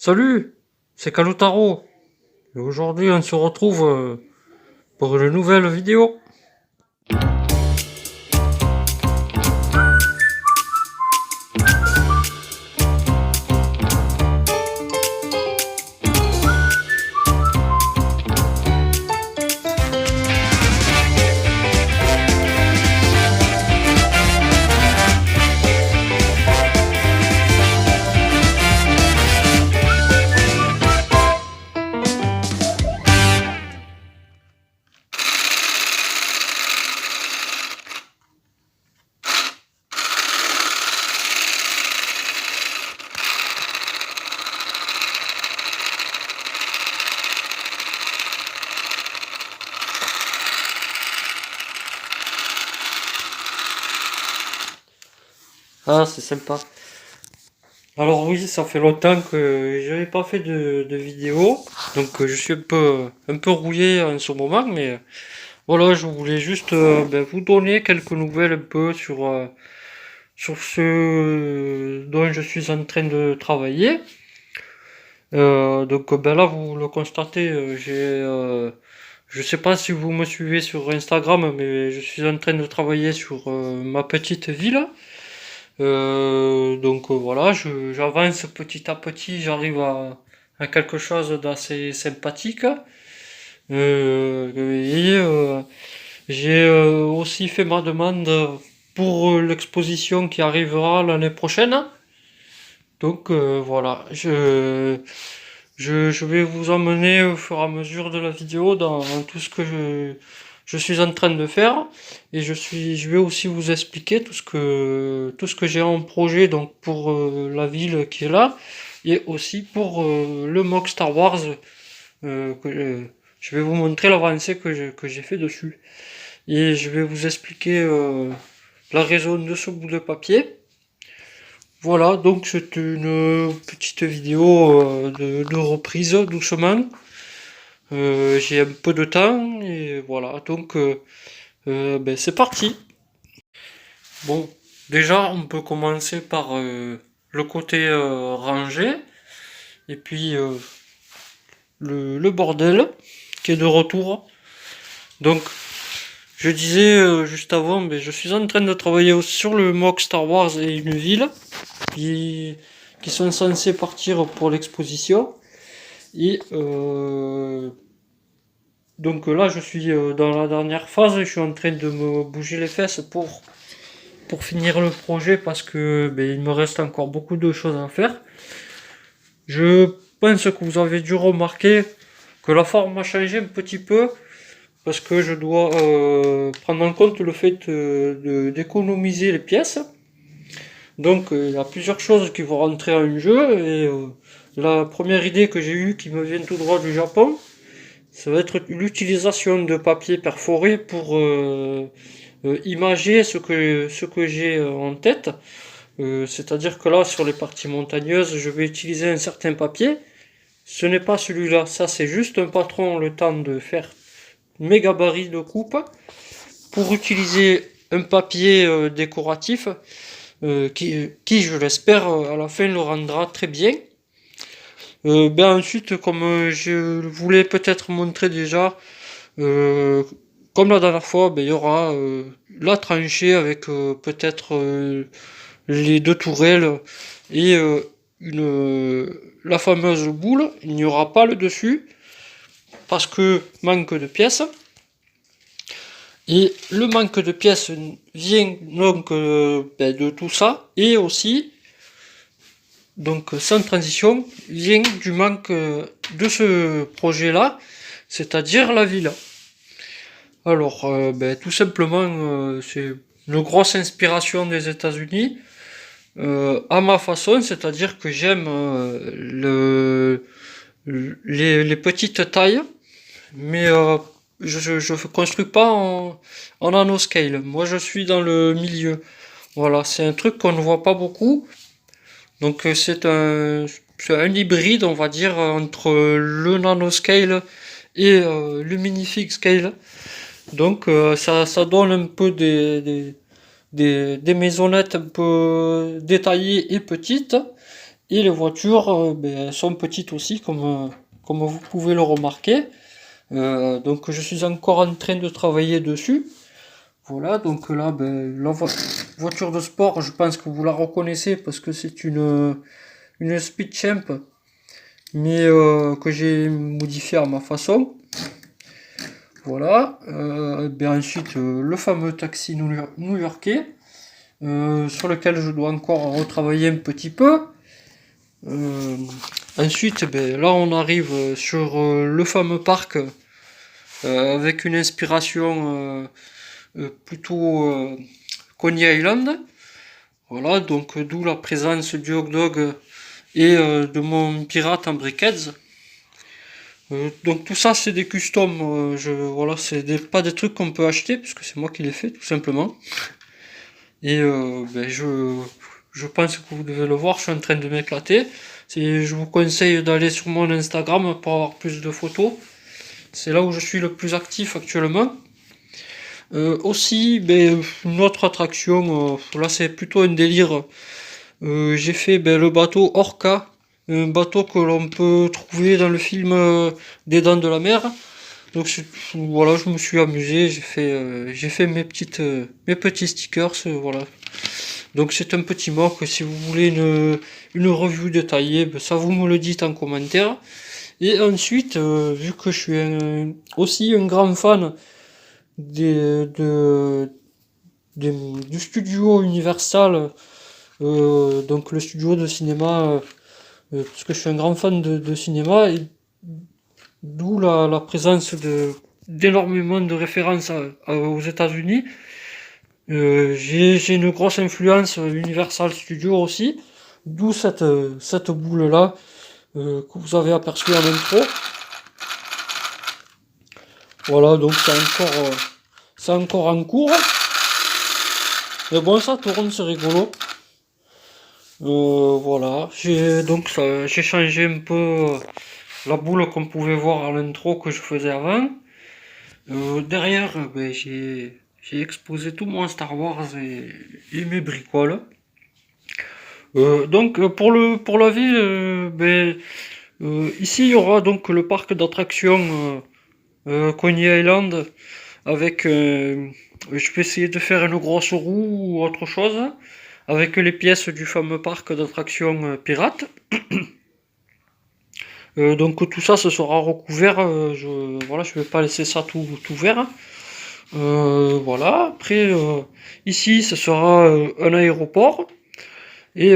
Salut, c'est Kalutaro. Et aujourd'hui, on se retrouve pour une nouvelle vidéo. Ah, c'est sympa. Alors oui, ça fait longtemps que je n'avais pas fait de vidéo, donc je suis un peu rouillé en ce moment, mais voilà, je voulais juste vous donner quelques nouvelles un peu sur ce dont je suis en train de travailler. Donc là, vous le constatez, je sais pas si vous me suivez sur Instagram, mais je suis en train de travailler sur ma petite ville. Voilà, j'avance petit à petit, j'arrive à quelque chose d'assez sympathique. J'ai aussi fait ma demande pour l'exposition qui arrivera l'année prochaine. Donc voilà, je vais vous emmener au fur et à mesure de la vidéo dans tout ce que je suis en train de faire. Et je vais aussi vous expliquer tout ce que j'ai en projet donc pour la ville qui est là. Et aussi pour le MOOC Star Wars. Je vais vous montrer l'avancée que j'ai fait dessus. Et je vais vous expliquer la raison de ce bout de papier. Voilà, donc c'est une petite vidéo de reprise doucement. J'ai un peu de temps et voilà, donc c'est parti. Bon, déjà on peut commencer par le côté rangé et puis le bordel qui est de retour. Donc je disais juste avant, je suis en train de travailler sur le MOOC Star Wars et une ville qui, qui sont censés partir pour l'exposition. Et donc là, je suis dans la dernière phase. Je suis en train de me bouger les fesses pour finir le projet parce que il me reste encore beaucoup de choses à faire. Je pense que vous avez dû remarquer que la forme a changé un petit peu parce que je dois prendre en compte le fait d'économiser les pièces. Donc il y a plusieurs choses qui vont rentrer en jeu et la première idée que j'ai eue qui me vient tout droit du Japon, ça va être l'utilisation de papier perforé pour imager ce que j'ai en tête. C'est-à-dire que là, sur les parties montagneuses, je vais utiliser un certain papier. Ce n'est pas celui-là, ça c'est juste un patron le temps de faire mes gabarits de coupe pour utiliser un papier décoratif qui, je l'espère, à la fin le rendra très bien. Ensuite, comme je voulais peut-être montrer déjà, comme la dernière fois, il y aura la tranchée avec peut-être les deux tourelles et la fameuse boule. Il n'y aura pas le dessus parce que manque de pièces. Et le manque de pièces vient donc de tout ça et aussi donc sans transition, vient du manque de ce projet-là, c'est-à-dire la ville. Alors, tout simplement, c'est une grosse inspiration des États-Unis, à ma façon, c'est-à-dire que j'aime les petites tailles, mais je construis pas en nanoscale. Moi, je suis dans le milieu. Voilà, c'est un truc qu'on ne voit pas beaucoup. Donc c'est un hybride, on va dire, entre le nanoscale et le minifig scale. Donc ça donne un peu des maisonnettes un peu détaillées et petites. Et les voitures sont petites aussi, comme vous pouvez le remarquer. Donc je suis encore en train de travailler dessus. Voilà, donc là, voiture de sport, je pense que vous la reconnaissez parce que c'est une Speed Champ, mais que j'ai modifié à ma façon. Voilà. Ensuite, le fameux taxi new-yorkais, sur lequel je dois encore retravailler un petit peu. Euh, Ensuite, là, on arrive sur le fameux parc avec une inspiration plutôt Coney Island. Voilà, donc d'où la présence du hot dog et de mon pirate en briquettes. Donc tout ça c'est des customs, voilà, pas des trucs qu'on peut acheter puisque c'est moi qui les fais tout simplement. Et je pense que vous devez le voir, je suis en train de m'éclater. Je vous conseille d'aller sur mon Instagram pour avoir plus de photos. C'est là où je suis le plus actif actuellement. Aussi, une autre attraction, là c'est plutôt un délire. J'ai fait le bateau Orca, un bateau que l'on peut trouver dans le film des Dents de la Mer. Donc voilà, je me suis amusé, j'ai fait mes petits stickers, voilà. Donc c'est un petit mock. Si vous voulez une review détaillée, ça vous me le dites en commentaire. Et ensuite, vu que je suis aussi un grand fan des, de, du studio Universal, donc le studio de cinéma, parce que je suis un grand fan de cinéma, et d'où la présence d'énormément de références aux États-Unis. J'ai une grosse influence Universal Studio aussi, d'où cette boule-là que vous avez aperçue en intro. Voilà, donc c'est encore en cours. Mais bon, ça tourne, c'est rigolo. Voilà, j'ai changé un peu la boule qu'on pouvait voir à l'intro que je faisais avant. Derrière, j'ai exposé tout mon Star Wars et mes bricoles. Pour la ville, ici il y aura donc le parc d'attractions Coney Island avec je vais essayer de faire une grosse roue ou autre chose avec les pièces du fameux parc d'attractions Pirate. Donc tout ça ce sera recouvert, je vais pas laisser ça tout vert. Voilà, après ici ce sera un aéroport et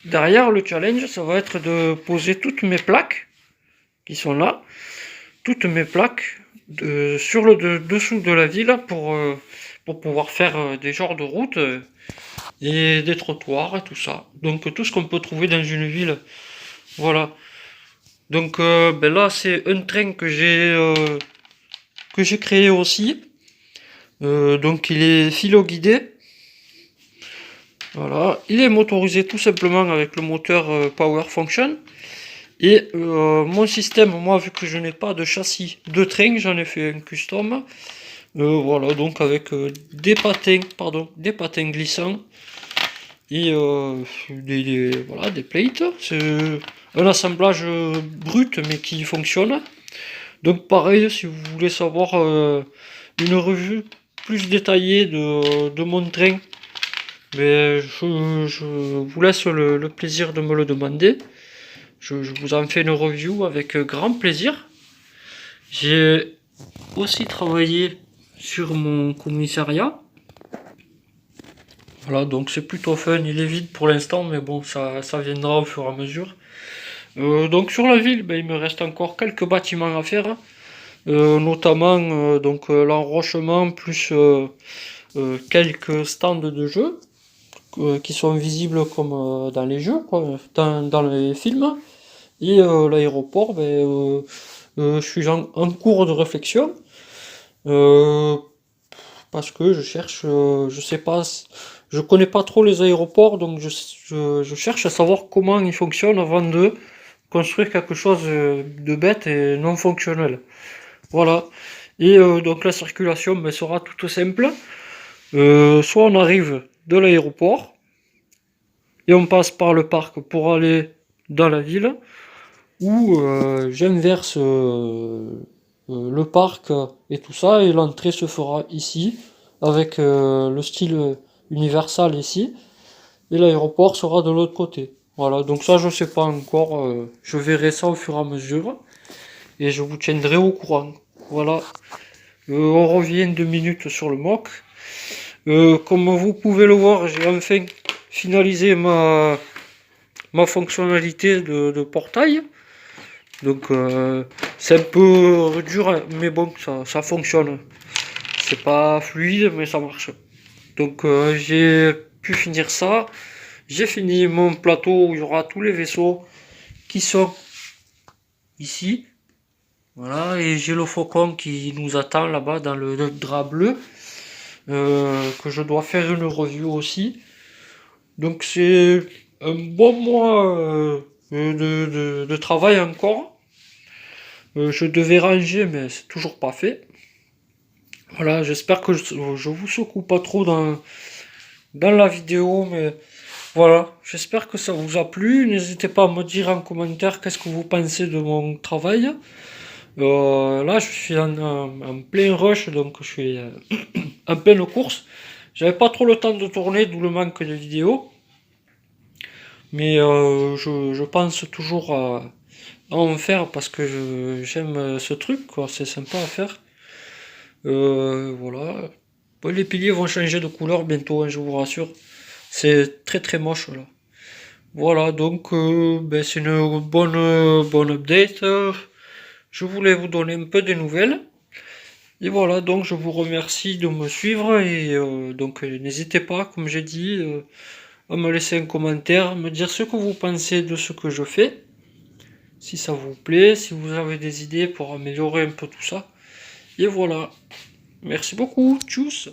derrière le challenge ça va être de poser toutes mes plaques qui sont là, toutes mes plaques sur le dessous de la ville pour pouvoir faire des genres de routes et des trottoirs et tout ça. Donc tout ce qu'on peut trouver dans une ville, voilà. Donc là c'est un train que j'ai créé aussi. Donc il est philo-guidé. Voilà, il est motorisé tout simplement avec le moteur Power Function. Et mon système, moi vu que je n'ai pas de châssis de train, j'en ai fait un custom. Voilà, donc avec des patins glissants et voilà, des plates. C'est un assemblage brut mais qui fonctionne. Donc pareil, si vous voulez savoir une revue plus détaillée de mon train, je vous laisse le plaisir de me le demander. Je vous en fais une review avec grand plaisir. J'ai aussi travaillé sur mon commissariat. Voilà, donc c'est plutôt fun. Il est vide pour l'instant, mais bon, ça viendra au fur et à mesure. Donc sur la ville, il me reste encore quelques bâtiments à faire. Notamment l'enrochement plus quelques stands de jeux qui sont visibles comme dans les jeux, quoi, dans les films. Et l'aéroport, je suis en cours de réflexion parce que je cherche, je sais pas, je connais pas trop les aéroports, donc je cherche à savoir comment ils fonctionnent avant de construire quelque chose de bête et non fonctionnel. Voilà. Et donc la circulation sera toute simple. Soit on arrive de l'aéroport et on passe par le parc pour aller dans la ville, où j'inverse le parc et tout ça, et l'entrée se fera ici, avec le style Universal ici, et l'aéroport sera de l'autre côté. Voilà, donc ça je sais pas encore, je verrai ça au fur et à mesure, et je vous tiendrai au courant. Voilà, on revient 2 minutes sur le mock. Comme vous pouvez le voir, j'ai enfin finalisé ma fonctionnalité de portail. Donc c'est un peu dur, mais bon, ça fonctionne. C'est pas fluide, mais ça marche. Donc j'ai pu finir ça. J'ai fini mon plateau où il y aura tous les vaisseaux qui sont ici. Voilà, et j'ai le faucon qui nous attend là-bas dans le drap bleu. Que je dois faire une review aussi. Donc c'est un bon mois de travail encore. Je devais ranger, mais c'est toujours pas fait. Voilà, j'espère que je vous secoue pas trop dans la vidéo, mais voilà, j'espère que ça vous a plu. N'hésitez pas à me dire en commentaire qu'est-ce que vous pensez de mon travail. Là, je suis en plein rush, donc je suis en pleine course. J'avais pas trop le temps de tourner, d'où le manque de vidéos. Mais je pense toujours à en faire parce que j'aime ce truc, quoi. C'est sympa à faire. Voilà. Bon, les piliers vont changer de couleur bientôt, hein, je vous rassure. C'est très très moche là. Voilà, donc ben, c'est une bonne update. Je voulais vous donner un peu des nouvelles. Et voilà, donc je vous remercie de me suivre et donc n'hésitez pas, comme j'ai dit, à me laisser un commentaire, me dire ce que vous pensez de ce que je fais, si ça vous plaît, si vous avez des idées pour améliorer un peu tout ça. Et voilà. Merci beaucoup. Tchuss.